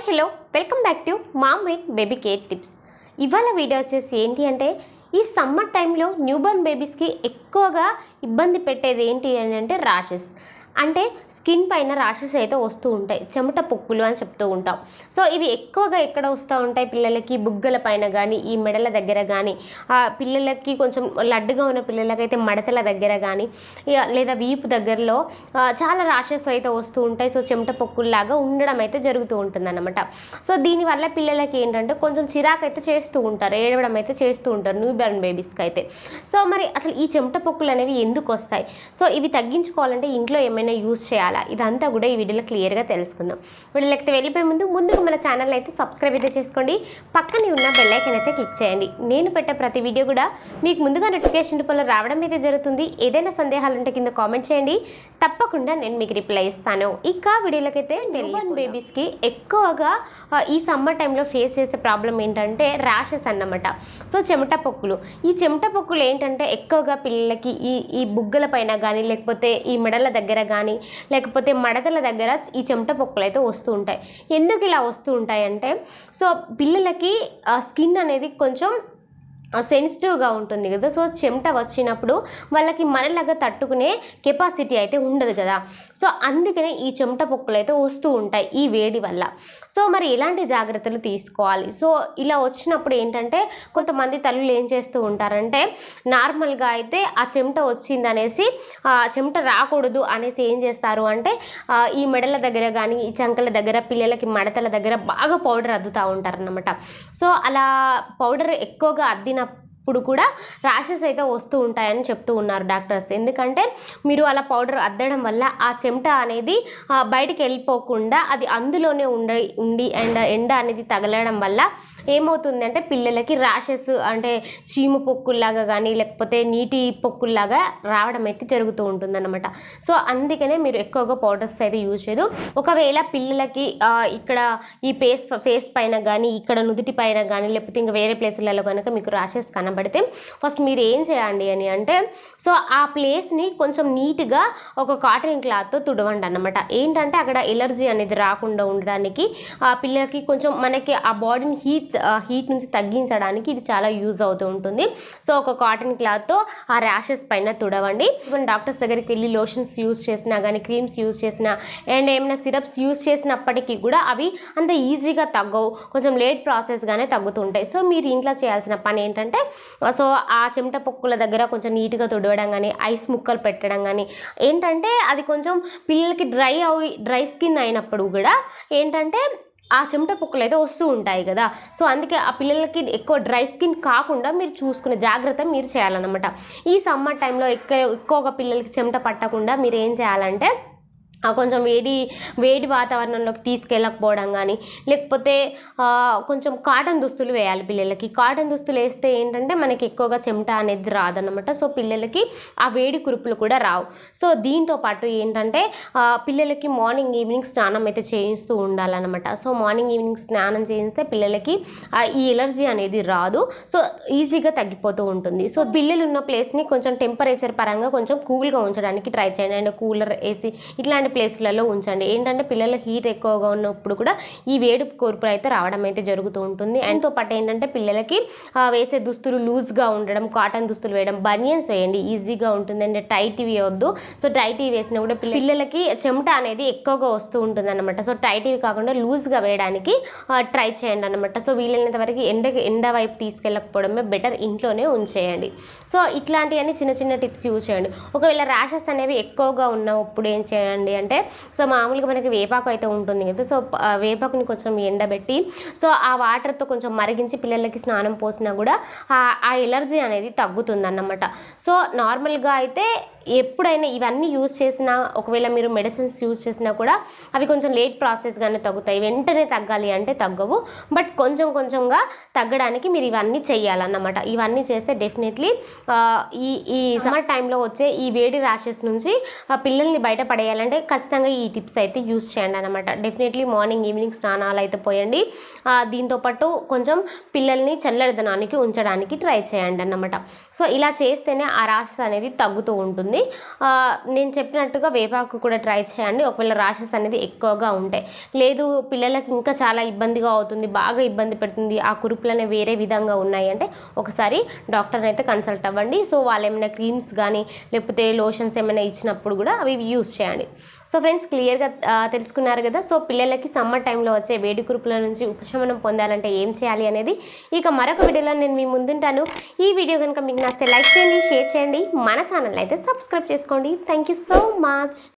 Hello welcome back to mom with baby care tips. ఇవాళ video వచ్చేసి ఏంటి అంటే ఈ సమ్మర్ టైంలో న్యూబోర్న్ బేబీస్కి ఎక్కువగా ఇబ్బంది పెట్టేది ఏంటి అని అంటే ర్యాషెస్. అంటే స్కిన్ పైన ర్యాషెస్ అయితే వస్తూ ఉంటాయి, చెమట పొక్కులు అని చెప్తూ ఉంటాం. సో ఇవి ఎక్కువగా ఎక్కడ వస్తూ ఉంటాయి పిల్లలకి? బుగ్గల పైన కానీ, ఈ మెడల దగ్గర కానీ, పిల్లలకి కొంచెం లడ్డుగా ఉన్న పిల్లలకైతే మడతల దగ్గర కానీ, లేదా వీపు దగ్గరలో చాలా ర్యాషెస్ అయితే వస్తూ ఉంటాయి. సో చెమట పొక్కుల్లాగా ఉండడం అయితే జరుగుతూ ఉంటుంది అన్నమాట. సో దీనివల్ల పిల్లలకి ఏంటంటే కొంచెం చిరాకు అయితే చేస్తూ ఉంటారు, ఏడవడం అయితే చేస్తూ ఉంటారు న్యూబోర్న్ బేబీస్కి అయితే. సో మరి అసలు ఈ చెమట పొక్కులు అనేవి ఎందుకు వస్తాయి? సో ఇవి తగ్గించుకోవాలంటే ఇంట్లో ఏమైనా యూజ్ చేయాలా? ఇదంతా కూడా ఈ వీడియోలో క్లియర్గా తెలుసుకుందాం. వీడియోకి వెళ్ళిపోయే ముందుగా మన ఛానల్ అయితే సబ్స్క్రైబ్ అయితే చేసుకోండి, పక్కనే ఉన్న బెల్ ఐకాన్ అయితే క్లిక్ చేయండి. నేను పెట్టే ప్రతి వీడియో కూడా మీకు ముందుగా నోటిఫికేషన్ రూపంలో రావడం అయితే జరుగుతుంది. ఏదైనా సందేహాలు ఉంటే కింద కామెంట్ చేయండి, తప్పకుండా నేను మీకు రిప్లై ఇస్తాను. ఇక వీడియోలోకి అయితే న్యూబోర్న్ బేబీస్కి ఎక్కువగా ఈ సమ్మర్ టైంలో ఫేస్ చేసే ప్రాబ్లం ఏంటంటే ర్యాషెస్ అన్నమాట. సో చెమట పొక్కులు. ఈ చెమట పొక్కులు ఏంటంటే ఎక్కువగా పిల్లలకి ఈ బుగ్గల పైన కానీ, లేకపోతే ఈ మెడల దగ్గర కానీ, లేకపోతే మడతల దగ్గర ఈ చెమట పొక్కులు అయితే వస్తూ ఉంటాయి. ఎందుకు ఇలా వస్తూ ఉంటాయంటే, సో పిల్లలకి స్కిన్ అనేది కొంచెం సెన్సిటివ్గా ఉంటుంది కదా. సో చెమట వచ్చినప్పుడు వాళ్ళకి మనలాగా తట్టుకునే కెపాసిటీ అయితే ఉండదు కదా. సో అందుకనే ఈ చెమట పొక్కులు అయితే వస్తూ ఉంటాయి ఈ వేడి వల్ల. సో మరి ఎలాంటి జాగ్రత్తలు తీసుకోవాలి? సో ఇలా వచ్చినప్పుడు ఏంటంటే కొంతమంది తల్లులు ఏం చేస్తూ ఉంటారంటే, నార్మల్గా అయితే ఆ చెమట వచ్చిందనేసి చెమట రాకూడదు అనేసి ఏం చేస్తారు అంటే, ఈ మెడల దగ్గర కానీ, ఈ చంకల దగ్గర, పిల్లలకి మడతల దగ్గర బాగా పౌడర్ అద్దుతూ ఉంటారన్నమాట. సో అలా పౌడర్ ఎక్కువగా అప్పుడు కూడా ర్యాషెస్ అయితే వస్తూ ఉంటాయని చెప్తూ ఉన్నారు డాక్టర్స్. ఎందుకంటే మీరు అలా పౌడర్ అద్దడం వల్ల ఆ చెమట అనేది బయటికి వెళ్ళిపోకుండా అది అందులోనే ఉండి ఎండ అనేది తగలడం వల్ల ఏమవుతుందంటే పిల్లలకి ర్యాషెస్ అంటే చీము పొక్కుల్లాగా కానీ, లేకపోతే నీటి పొక్కుల్లాగా రావడం అయితే జరుగుతూ ఉంటుందన్నమాట. సో అందుకనే మీరు ఎక్కువగా పౌడర్స్ అయితే యూజ్ చేయదు. ఒకవేళ పిల్లలకి ఇక్కడ ఈ ఫేస్ పైన కానీ, ఇక్కడ నుదుటి పైన కానీ, లేకపోతే ఇంకా వేరే ప్లేసులలో కనుక మీకు ర్యాషెస్ కనబడితే ఫస్ట్ మీరు ఏం చేయండి అని అంటే, సో ఆ ప్లేస్ని కొంచెం నీట్గా ఒక కాటన్ క్లాత్తో తుడవండి అన్నమాట. ఏంటంటే అక్కడ ఎలర్జీ అనేది రాకుండా ఉండడానికి, పిల్లలకి కొంచెం మనకి ఆ బాడీని హీట్ నుంచి తగ్గించడానికి ఇది చాలా యూజ్ అవుతూ ఉంటుంది. సో ఒక కాటన్ క్లాత్తో ఆ ర్యాషెస్ పైన తుడవండి. ఈవెన్ డాక్టర్స్ దగ్గరికి వెళ్ళి లోషన్స్ యూజ్ చేసినా కానీ, క్రీమ్స్ యూజ్ చేసినా, అండ్ ఏమైనా సిరప్స్ యూజ్ చేసినప్పటికీ కూడా అవి అంత ఈజీగా తగ్గవు, కొంచెం లేట్ ప్రాసెస్గానే తగ్గుతుంటాయి. సో మీరు ఇంట్లో చేయాల్సిన పని ఏంటంటే, సో ఆ చెమట పొక్కుల దగ్గర కొంచెం నీట్గా తుడవడం కానీ, ఐస్ ముక్కలు పెట్టడం కానీ, ఏంటంటే అది కొంచెం పిల్లలకి డ్రై స్కిన్ అయినప్పుడు కూడా ఏంటంటే ఆ చెమట పొక్కులు అయితే వస్తూ ఉంటాయి కదా. సో అందుకే ఆ పిల్లలకి ఎక్కువ డ్రై స్కిన్ కాకుండా మీరు చూసుకునే జాగ్రత్త మీరు చేయాలన్నమాట. ఈ సమ్మర్ టైంలో ఎక్కువగా పిల్లలకి చెమట పట్టకుండా మీరు ఏం చేయాలంటే, కొంచెం వేడి వాతావరణంలోకి తీసుకెళ్ళకపోవడం కానీ, లేకపోతే కొంచెం కాటన్ దుస్తులు వేయాలి పిల్లలకి. కాటన్ దుస్తులు వేస్తే ఏంటంటే మనకి ఎక్కువగా చెమట అనేది రాదన్నమాట. సో పిల్లలకి ఆ వేడి కురుపులు కూడా రావు. సో దీంతో పాటు ఏంటంటే పిల్లలకి మార్నింగ్ ఈవినింగ్ స్నానం అయితే చేయిస్తూ ఉండాలన్నమాట. సో మార్నింగ్ ఈవినింగ్ స్నానం చేయిస్తే పిల్లలకి ఈ ఎలర్జీ అనేది రాదు. సో ఈజీగా తగ్గిపోతూ ఉంటుంది. సో పిల్లలు ఉన్న ప్లేస్ని కొంచెం టెంపరేచర్ పరంగా కొంచెం కూల్గా ఉంచడానికి ట్రై చేయండి. అండ్ కూలర్, ఏసీ ఇట్లాంటి ప్లేస్లలో ఉంచండి. ఏంటంటే పిల్లల హీట్ ఎక్కువగా ఉన్నప్పుడు కూడా ఈ వేడి కోర్పులు అయితే రావడం అయితే జరుగుతూ ఉంటుంది. అండ్తో పాటు ఏంటంటే పిల్లలకి వేసే దుస్తులు లూజ్గా ఉండడం, కాటన్ దుస్తులు వేయడం, బనియన్స్ వేయండి, ఈజీగా ఉంటుంది. అండ్ టైట్ వేయొద్దు. సో టైట్ వేసినా కూడా పిల్లలకి చెమట అనేది ఎక్కువగా వస్తూ ఉంటుంది అనమాట. సో టైట్ కాకుండా లూజ్గా వేయడానికి ట్రై చేయండి అనమాట. సో వీలైనంత వరకు ఎండ వైపు తీసుకెళ్ళకపోవడమే బెటర్, ఇంట్లోనే ఉంచేయండి. సో ఇట్లాంటివన్నీ చిన్న చిన్న టిప్స్ యూజ్ చేయండి. ఒకవేళ ర్యాషెస్ అనేవి ఎక్కువగా ఉన్నప్పుడు ఏం చేయండి అంటే, సో మామూలుగా మనకి వేపాకు అయితే ఉంటుంది కదా. సో వేపాకుని కొంచెం ఎండబెట్టి, సో ఆ వాటర్తో కొంచెం మరిగించి పిల్లలకి స్నానం పోసినా కూడా ఆ ఎలర్జీ అనేది తగ్గుతుందన్నమాట. సో నార్మల్గా అయితే ఎప్పుడైనా ఇవన్నీ యూజ్ చేసినా, ఒకవేళ మీరు మెడిసిన్స్ యూజ్ చేసినా కూడా అవి కొంచెం లేట్ ప్రాసెస్గానే తగ్గుతాయి. వెంటనే తగ్గాలి అంటే తగ్గవు, బట్ కొంచెం కొంచెంగా తగ్గడానికి మీరు ఇవన్నీ చేయాలన్నమాట. ఇవన్నీ చేస్తే డెఫినెట్లీ ఈ సమ్మర్ టైంలో వచ్చే ఈ వేడి ర్యాషెస్ నుంచి పిల్లల్ని బయటపడేయాలంటే ఖచ్చితంగా ఈ టిప్స్ అయితే యూజ్ చేయండి అనమాట. డెఫినెట్లీ మార్నింగ్ ఈవినింగ్ స్నానాలు అయితే పోయండి. దీంతోపాటు కొంచెం పిల్లల్ని చల్లదనానికి ఉంచడానికి ట్రై చేయండి అన్నమాట. సో ఇలా చేస్తేనే ఆ ర్యాషెస్ అనేది తగ్గుతూ ఉంటుంది. ఉంటుంది. నేను చెప్పినట్టుగా వేపాకు కూడా ట్రై చేయండి ఒకవేళ ర్యాషెస్ అనేది ఎక్కువగా ఉంటాయి. లేదు పిల్లలకి ఇంకా చాలా ఇబ్బందిగా అవుతుంది, బాగా ఇబ్బంది పెడుతుంది, ఆ కురుపులనే వేరే విధంగా ఉన్నాయి అంటే ఒకసారి డాక్టర్ని అయితే కన్సల్ట్ అవ్వండి. సో వాళ్ళు ఏమైనా క్రీమ్స్ కానీ లేకపోతే లోషన్స్ ఏమైనా ఇచ్చినప్పుడు కూడా అవి యూస్ చేయండి. సో ఫ్రెండ్స్, క్లియర్గా తెలుసుకున్నారు కదా. సో పిల్లలకి సమ్మర్ టైంలో వచ్చే వేడి కురుపుల నుంచి ఉపశమనం పొందాలంటే ఏం చేయాలి అనేది ఇక మరొక వీడియోలో నేను మీ ముందుంటాను. ఈ వీడియో కనుక మీకు నచ్చితే లైక్ చేయండి, షేర్ చేయండి, మన ఛానల్ అయితే సబ్స్క్రైబ్ చేసుకోండి. Thank you so much.